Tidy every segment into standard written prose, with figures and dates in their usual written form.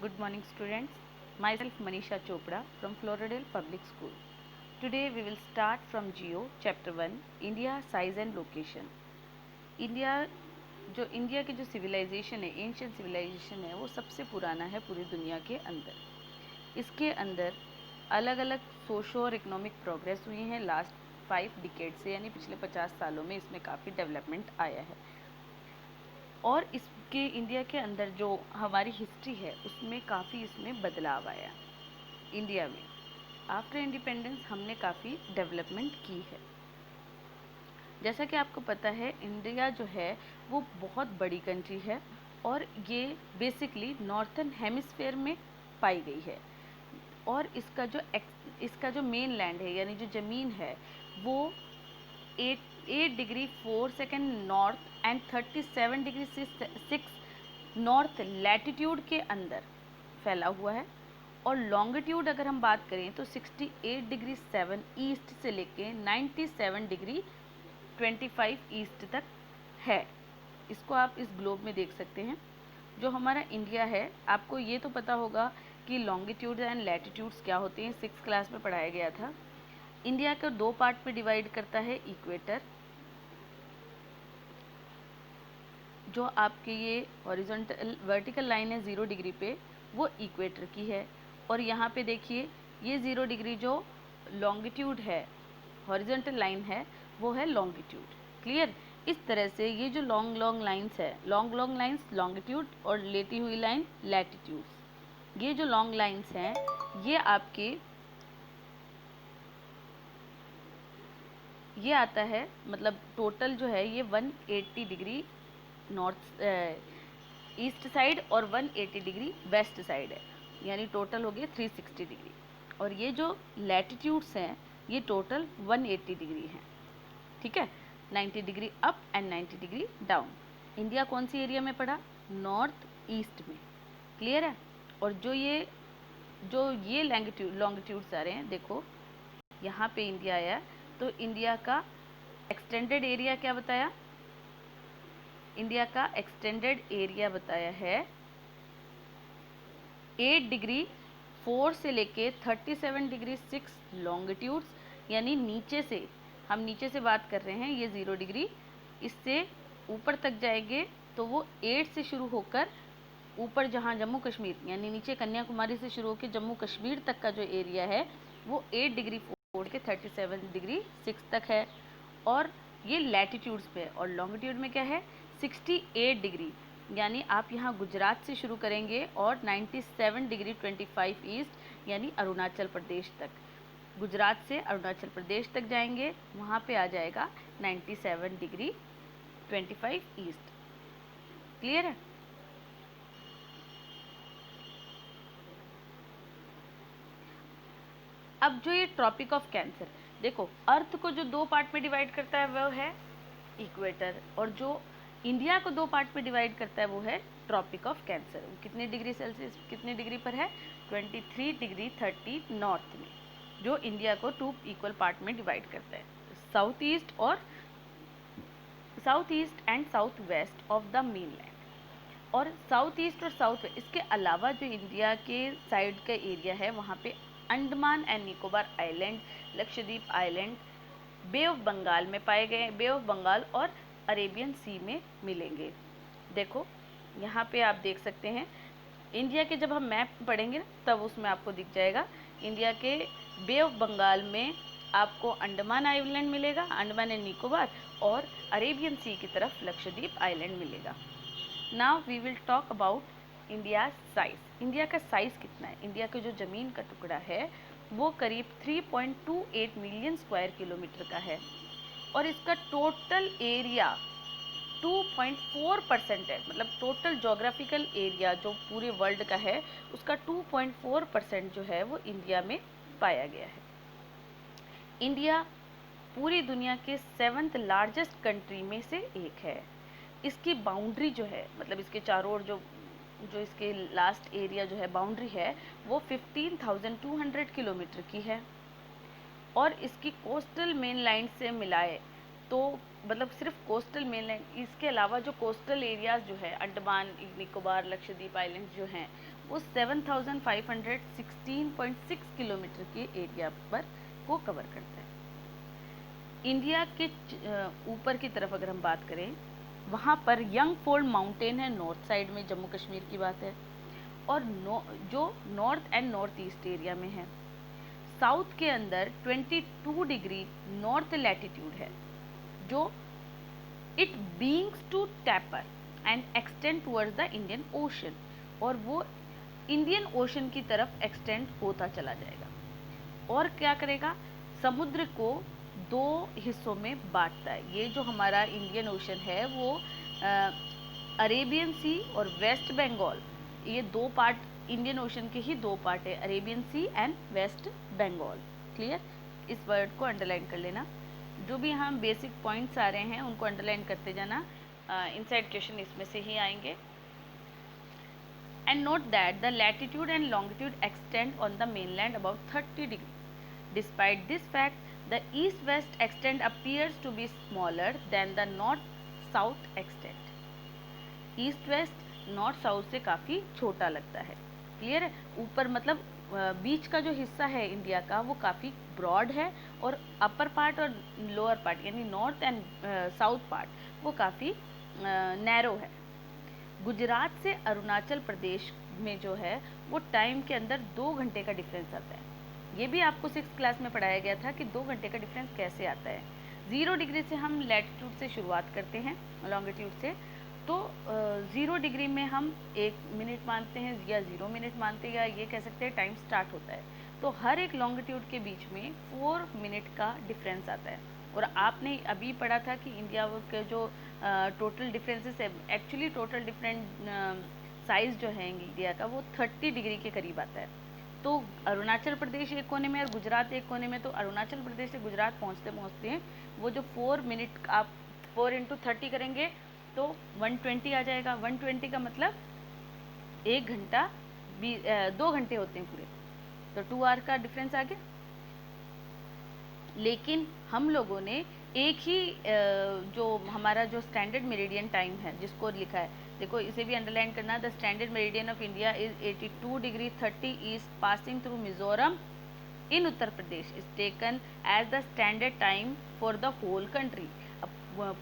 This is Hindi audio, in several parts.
Good morning, students. Myself Manisha Chopra from Floridale Public School. Today we will start from Geo Chapter 1 India Size and Location. India की जो सिविलाइजेशन है, एंशियंट सिविलाइजेशन है, वो सबसे पुराना है पूरी दुनिया के अंदर। इसके अंदर अलग अलग सोशो और इकोनॉमिक प्रोग्रेस हुई हैं लास्ट 5 डिकेड से, यानी पिछले 50 सालों में इसमें काफ़ी डेवलपमेंट आया है। और इसके इंडिया के अंदर जो हमारी हिस्ट्री है उसमें काफ़ी इसमें बदलाव आया। इंडिया में आफ्टर इंडिपेंडेंस हमने काफ़ी डेवलपमेंट की है। जैसा कि आपको पता है, इंडिया जो है वो बहुत बड़ी कंट्री है और ये बेसिकली नॉर्थन हेमिस्फेयर में पाई गई है। और इसका जो मेन लैंड है, यानी जो ज़मीन है, वो 8 degree 4 second north and 37 degree 6 north latitude के अंदर फैला हुआ है। और लॉन्गिट्यूड अगर हम बात करें तो 68 डिग्री 7 ईस्ट से लेके 97 डिग्री 25 ईस्ट तक है। इसको आप इस ग्लोब में देख सकते हैं। जो हमारा इंडिया है, आपको ये तो पता होगा कि लॉन्गिट्यूड एंड लैटिट्यूड्स क्या होते हैं, 6th क्लास में पढ़ाया गया था। इंडिया को 2 पार्ट में डिवाइड करता है इक्वेटर, जो आपके ये हॉरिजॉन्टल वर्टिकल लाइन है 0 डिग्री पे, वो इक्वेटर की है। और यहाँ पे देखिए ये 0 डिग्री जो लॉन्गिट्यूड है, हॉरिजॉन्टल लाइन है, वो है लॉन्गिट्यूड। क्लियर? इस तरह से ये जो लॉन्ग लाइंस है, लॉन्ग लाइंस लॉन्गिट्यूड और लेटी हुई लाइन लैटिट्यूड। ये जो लॉन्ग लाइंस हैं ये आता है, मतलब टोटल जो है ये 180 डिग्री नॉर्थ ईस्ट साइड और 180 डिग्री वेस्ट साइड है, यानी टोटल हो गया 360 डिग्री। और ये जो लैटिट्यूड्स हैं ये टोटल 180 डिग्री हैं। ठीक है, 90 degree up and 90 degree down. India कौन सी एरिया में पड़ा? नॉर्थ ईस्ट में। क्लियर है? और जो ये लॉन्गिट्यूड्स आ रहे हैं, देखो यहाँ पे इंडिया आया, तो इंडिया का एक्सटेंडेड एरिया क्या बताया? इंडिया का एक्सटेंडेड एरिया बताया है 8 डिग्री 4 से लेके 37 डिग्री 6 लॉन्गिट्यूड्स, यानी हम नीचे से बात कर रहे हैं। ये 0 डिग्री, इससे ऊपर तक जाएंगे तो वो 8 से शुरू होकर ऊपर जहाँ जम्मू कश्मीर, यानी नीचे कन्याकुमारी से शुरू होकर जम्मू कश्मीर तक का जो एरिया है वो 8 डिग्री 4 के 37 डिग्री 6 तक है। और ये लैटिट्यूड्स पे। और लॉन्गिट्यूड में क्या है? 68 डिग्री, यानी आप यहाँ गुजरात से शुरू करेंगे और 97 डिग्री 25 ईस्ट, यानी अरुणाचल प्रदेश तक। गुजरात से अरुणाचल प्रदेश तक जाएंगे, वहाँ पे आ जाएगा 97 डिग्री 25 ईस्ट। क्लियर है? अब जो ये ट्रॉपिक ऑफ कैंसर, देखो अर्थ को जो 2 पार्ट में डिवाइड करता है वो है इक्वेटर, और जो इंडिया को 2 पार्ट में डिवाइड करता है वो है ट्रॉपिक ऑफ कैंसर। वो कितने डिग्री सेल्सियस, कितने डिग्री पर है? 23 डिग्री 30 नॉर्थ में, जो इंडिया को 2 इक्वल पार्ट में डिवाइड करता है, south east and south west of the mainland. और साउथ ईस्ट और साउथ वेस्ट, इसके अलावा जो इंडिया के साइड का एरिया है वहाँ पे Andaman and Nicobar island, Lakshadweep island, bay of Bengal में पाए गए, बे ऑफ बंगाल और अरेबियन सी में मिलेंगे। देखो यहाँ पे आप देख सकते हैं, इंडिया के जब हम मैप पढ़ेंगे ना तब उसमें आपको दिख जाएगा। इंडिया के बे ऑफ बंगाल में आपको अंडमान आइलैंड मिलेगा, अंडमान एंड निकोबार, और अरेबियन सी की तरफ लक्षद्वीप आइलैंड मिलेगा। Now we will talk about India size. India का साइज कितना है? इंडिया का जो ज़मीन का टुकड़ा है वो करीब 3.28 मिलियन स्क्वायर किलोमीटर का है, और इसका टोटल एरिया 2.4% है। मतलब टोटल जोग्राफिकल एरिया जो पूरे वर्ल्ड का है उसका 2.4% जो है वो इंडिया में पाया गया है। इंडिया पूरी दुनिया के 7th लार्जेस्ट कंट्री में से एक है। इसकी बाउंड्री जो है, मतलब इसके चारों ओर जो इसके लास्ट एरिया जो है, बाउंड्री है, वो 15,200 किलोमीटर की है। और इसकी कोस्टल मेन लाइन से मिलाए तो मतलब सिर्फ कोस्टल मेनलैंड, इसके अलावा जो कोस्टल एरियाज जो है अंडमान निकोबार लक्षद्वीप आइलैंड जो हैं वो 7516.6 किलोमीटर के एरिया पर को कवर करता है। इंडिया के ऊपर की तरफ अगर हम बात करें, वहाँ पर यंग फोल्ड माउंटेन है, नॉर्थ साइड में जम्मू कश्मीर की बात है, और जो north and north east area में है। साउथ के अंदर 22 डिग्री नॉर्थ लैटिट्यूड है, जो it begins to taper and extend towards the Indian ocean, और वो इंडियन ओशन की तरफ एक्सटेंड होता चला जाएगा। और क्या करेगा, समुद्र को दो हिस्सों में बांटता है। ये जो हमारा इंडियन ओशन है वो अरेबियन सी और वेस्ट बंगाल, ये दो पार्ट इंडियन ओशन के ही दो पार्ट है, Arabian sea and west Bengal. Clear? इस वर्ड को अंडरलाइन कर लेना। जो भी यहाँ बेसिक पॉइंट्स आ रहे हैं उनको अंडरलाइन करते जाना, इनसाइड क्वेश्चन इसमें से ही आएंगे। And note that the latitude and longitude extend on the mainland about 30 degrees. Despite this fact, the east-west extent appears to be smaller than the north-south extent. East-west north-south से काफ़ी छोटा लगता है। क्लियर है? ऊपर मतलब बीच का जो हिस्सा है इंडिया का वो काफ़ी ब्रॉड है, और अपर पार्ट और लोअर पार्ट यानी नॉर्थ एंड साउथ पार्ट वो काफ़ी नैरो है। गुजरात से अरुणाचल प्रदेश में जो है वो टाइम के अंदर 2 घंटे का डिफरेंस आता है। ये भी आपको 6th क्लास में पढ़ाया गया था कि 2 घंटे का डिफरेंस कैसे आता है। 0 डिग्री से हम लैटिट्यूड से शुरुआत करते हैं, लॉन्गिट्यूड से, तो 0 डिग्री में हम 1 मिनट मानते हैं या 0 मिनट मानते हैं, या ये कह सकते हैं टाइम स्टार्ट होता है। तो हर एक लॉन्गिट्यूड के बीच में 4 मिनट का डिफरेंस आता है। और आपने अभी पढ़ा था कि इंडिया के जो टोटल डिफरेंसेस है, एक्चुअली टोटल डिफरेंट साइज़ जो है इंडिया का वो 30 डिग्री के करीब आता है। तो अरुणाचल प्रदेश एक कोने में और गुजरात एक कोने में, तो अरुणाचल प्रदेश से गुजरात पहुंचते पहुंचते वो जो 4 मिनट आप 4 × 30 करेंगे तो 120 आ जाएगा। 120 का मतलब 1 घंटा 2 घंटे होते हैं पूरे, तो 2 आवर का डिफरेंस आ गया। लेकिन हम लोगों ने एक ही जो हमारा जो स्टैंडर्ड मेरिडियन टाइम है जिसको लिखा है, देखो इसे भी अंडरलाइन करना, the standard meridian of India is 82 degree 30 east passing through Mizoram in Uttar Pradesh is taken as the standard time for the whole country. अब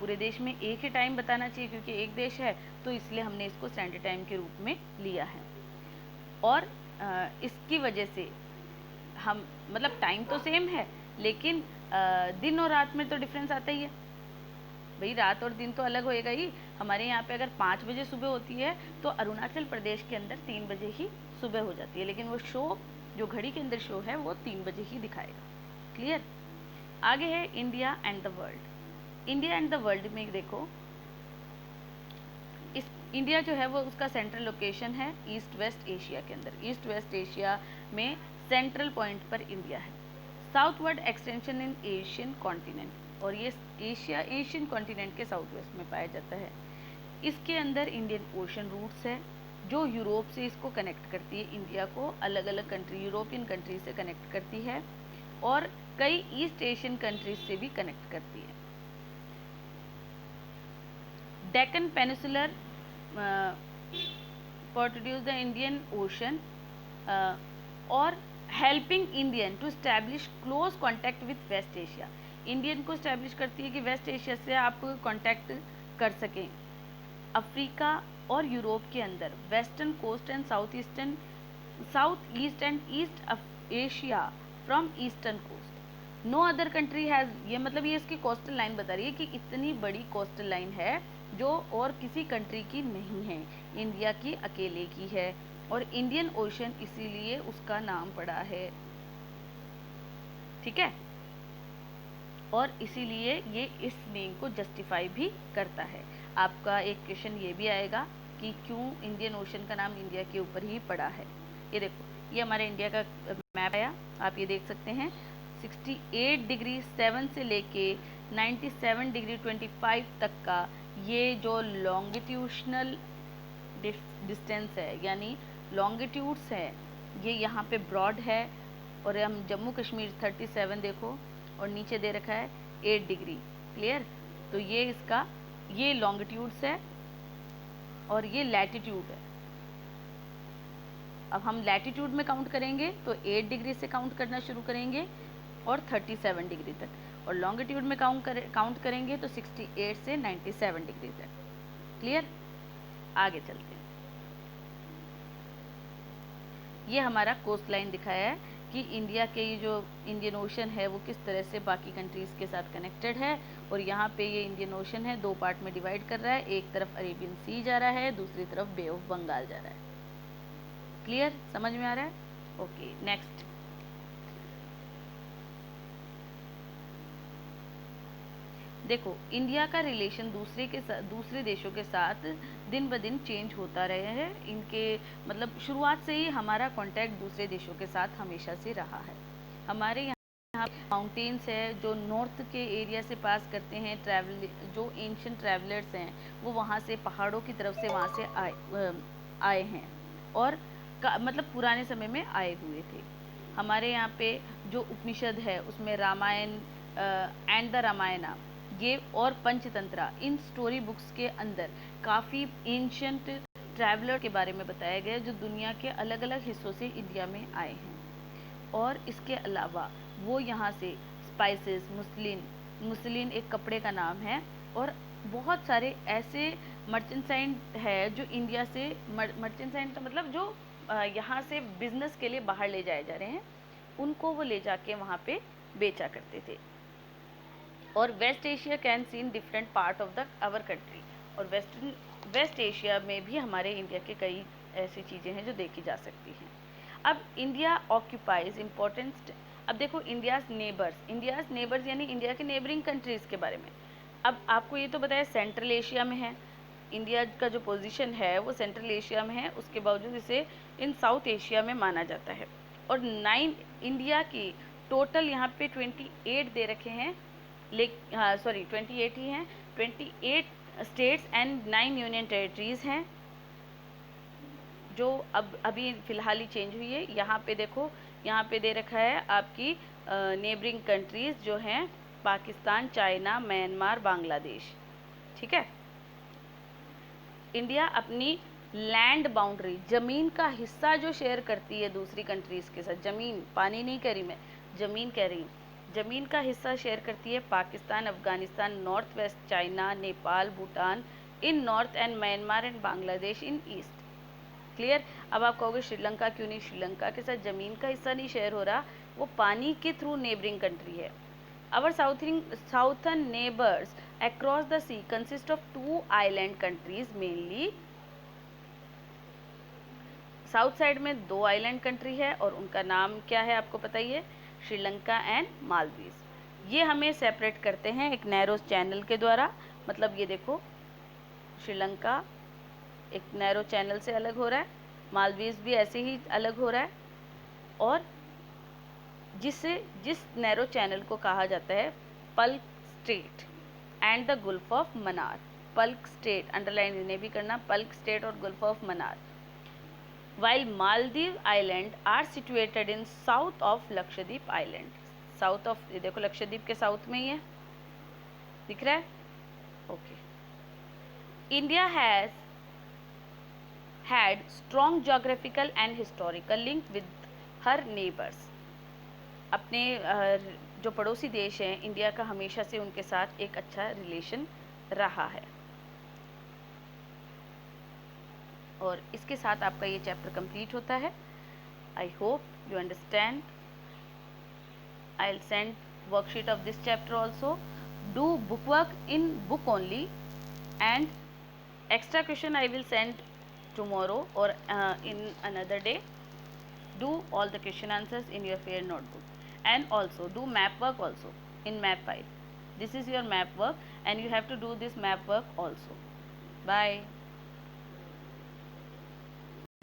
पूरे देश में एक ही टाइम बताना चाहिए क्योंकि एक देश है, तो इसलिए हमने इसको स्टैंडर्ड टाइम के रूप में लिया है। और इसकी वजह से हम मतलब टाइम तो सेम है, लेकिन दिन और रात में तो डिफरेंस आता ही है भाई, रात और दिन तो अलग होएगा ही। हमारे यहाँ पे अगर 5 बजे सुबह होती है तो अरुणाचल प्रदेश के अंदर 3 बजे ही सुबह हो जाती है, लेकिन वो शो जो घड़ी के अंदर शो है वो 3 बजे ही दिखाएगा। क्लियर? आगे है India and the world. India and the world में देखो, इस इंडिया जो है वो उसका सेंट्रल लोकेशन है ईस्ट वेस्ट एशिया के अंदर। ईस्ट वेस्ट एशिया में सेंट्रल पॉइंट पर इंडिया है। Southward extension in Asian continent, और ये एशियन कॉन्टिनेंट के साउथ वेस्ट में पाया जाता है। इसके अंदर इंडियन ओशन रूट्स है जो यूरोप से इसको कनेक्ट करती है, इंडिया को अलग अलग कंट्री यूरोपियन कंट्री से कनेक्ट करती है, और कई ईस्ट एशियन कंट्रीज से भी कनेक्ट करती है। Deccan peninsular produce the Indian ocean और helping Indian to establish close contact with West Asia. Indian को स्टैब्लिश करती है कि वेस्ट एशिया से आप कॉन्टैक्ट कर सकें। अफ्रीका और यूरोप के अंदर western coast and south east and east Asia from eastern coast. No other country has, ये मतलब ये इसकी कोस्टल लाइन बता रही है कि इतनी बड़ी कोस्टल लाइन है जो और किसी कंट्री की नहीं है, इंडिया की अकेले की है, और इंडियन ओशन इसीलिए उसका नाम पड़ा है। ठीक है? और इसीलिए ये इस नेम को जस्टिफाई भी करता है। आपका एक क्वेश्चन ये भी आएगा कि क्यों इंडियन ओशन का नाम इंडिया के ऊपर ही पड़ा है। ये देखो, ये हमारे इंडिया का मैप आया, आप ये देख सकते हैं 68 डिग्री 7 से लेके 97 डिग्री 25 तक का ये जो लॉन्गिट्यूशनल डिस्टेंस है, यानी लॉन्गिट्यूड्स है, ये यहाँ पे ब्रॉड है। और हम जम्मू कश्मीर 37 देखो, और नीचे दे रखा है 8 डिग्री। क्लियर? तो ये इसका ये लॉन्गिट्यूड्स है और ये लैटिट्यूड है। अब हम लैटिट्यूड में काउंट करेंगे तो 8 डिग्री से काउंट करना शुरू करेंगे और 37 डिग्री तक, और लॉन्गिट्यूड में काउंट करेंगे तो 68 से 97 डिग्री तक। क्लियर? आगे चलते हैं। ये हमारा कोस्ट लाइन दिखाया है कि इंडिया के ये जो इंडियन ओशन है वो किस तरह से बाकी कंट्रीज़ के साथ कनेक्टेड है, और यहाँ पे ये इंडियन ओशन है 2 पार्ट में डिवाइड कर रहा है। एक तरफ अरेबियन सी जा रहा है, दूसरी तरफ बे ऑफ बंगाल जा रहा है। क्लियर? समझ में आ रहा है? Okay, next. देखो, इंडिया का रिलेशन दूसरे देशों के साथ दिन ब दिन चेंज होता रहा है। इनके मतलब शुरुआत से ही हमारा कांटेक्ट दूसरे देशों के साथ हमेशा से रहा है। हमारे यहाँ माउंटेन्स है जो नॉर्थ के एरिया से पास करते हैं, जो एंशिएंट ट्रैवलर्स हैं वो वहाँ से पहाड़ों की तरफ से वहाँ से आए हैं, और मतलब पुराने समय में आए हुए थे। हमारे यहाँ पे जो उपनिषद है उसमें रामायण एंड द रामायणा ये और पंचतंत्रा, इन स्टोरी बुक्स के अंदर काफ़ी एंशिएंट ट्रैवलर के बारे में बताया गया जो दुनिया के अलग अलग हिस्सों से इंडिया में आए हैं। और इसके अलावा वो यहाँ से स्पाइसेस, मुस्लिन एक कपड़े का नाम है, और बहुत सारे ऐसे मर्चेंटाइट है जो इंडिया से मर्चेंटाइट का मतलब जो यहाँ से बिजनेस के लिए बाहर ले जाए जा रहे हैं, उनको वो ले जाके वहाँ पे बेचा करते थे। और west Asia can seen different part of the our country, और वेस्ट एशिया में भी हमारे इंडिया के कई ऐसी चीज़ें हैं जो देखी जा सकती हैं। अब इंडिया ऑक्यूपाइज इम्पोर्टेंट। अब देखो, इंडियाज़ नेबर्स यानी इंडिया के नेबरिंग कंट्रीज़ के बारे में। अब आपको ये तो बताया सेंट्रल एशिया में है, इंडिया का जो पोजीशन है वो सेंट्रल एशिया में है, उसके बावजूद इसे इन साउथ एशिया में माना जाता है। और 9 इंडिया की टोटल यहाँ पे 28 दे रखे हैं, 28 ही हैं। 28 स्टेट्स एंड 9 यूनियन टेरिटरीज़ हैं जो अभी फ़िलहाल ही चेंज हुई है। यहाँ पे देखो, यहाँ पे दे रखा है आपकी नेबरिंग कंट्रीज़ जो हैं पाकिस्तान, चाइना, म्यांमार, बांग्लादेश। ठीक है। इंडिया अपनी लैंड बाउंड्री, ज़मीन का हिस्सा जो शेयर करती है दूसरी कंट्रीज़ के साथ, ज़मीन, पानी नहीं कह रही मैं, ज़मीन कह रही हूँ, ज़मीन का हिस्सा शेयर करती है Pakistan, Afghanistan, north west China, Nepal, Bhutan in north and Myanmar and Bangladesh in east. Clear? अब आप कहोगे श्रीलंका क्यों नहीं? श्रीलंका के साथ ज़मीन का हिस्सा नहीं शेयर हो रहा, वो पानी के थ्रू नेबरिंग कंट्री है। Our southern neighbors across the sea consist of 2 island countries mainly। South side में 2 आइलैंड कंट्री है और उनका नाम क्या है आपको पता ही है, श्रीलंका एंड मालदीव्स। ये हमें सेपरेट करते हैं एक नैरो चैनल के द्वारा। मतलब ये देखो, श्रीलंका एक नैरो चैनल से अलग हो रहा है, मालदीव्स भी ऐसे ही अलग हो रहा है, और जिस नैरो चैनल को कहा जाता है Palk strait and the Gulf of Mannar. Palk strait underline इन्हें भी करना, पल्क स्टेट और Gulf of Mannar. While Maldives island are situated in south of Lakshadweep island. South of, ये देखो लक्षद्वीप के साउथ में ही है, दिख रहा है? Okay. India has had strong geographical and historical link with her neighbours. अपने जो पड़ोसी देश हैं इंडिया का हमेशा से उनके साथ एक अच्छा रिलेशन रहा है। और इसके साथ आपका ये चैप्टर कंप्लीट होता है। I hope you understand. I will send worksheet of this chapter also. Do book work in book only and extra question I will send tomorrow or in another day. Do all the question answers in your fair notebook, and also do map work also in map file. This is your map work and you have to do this map work also. Bye.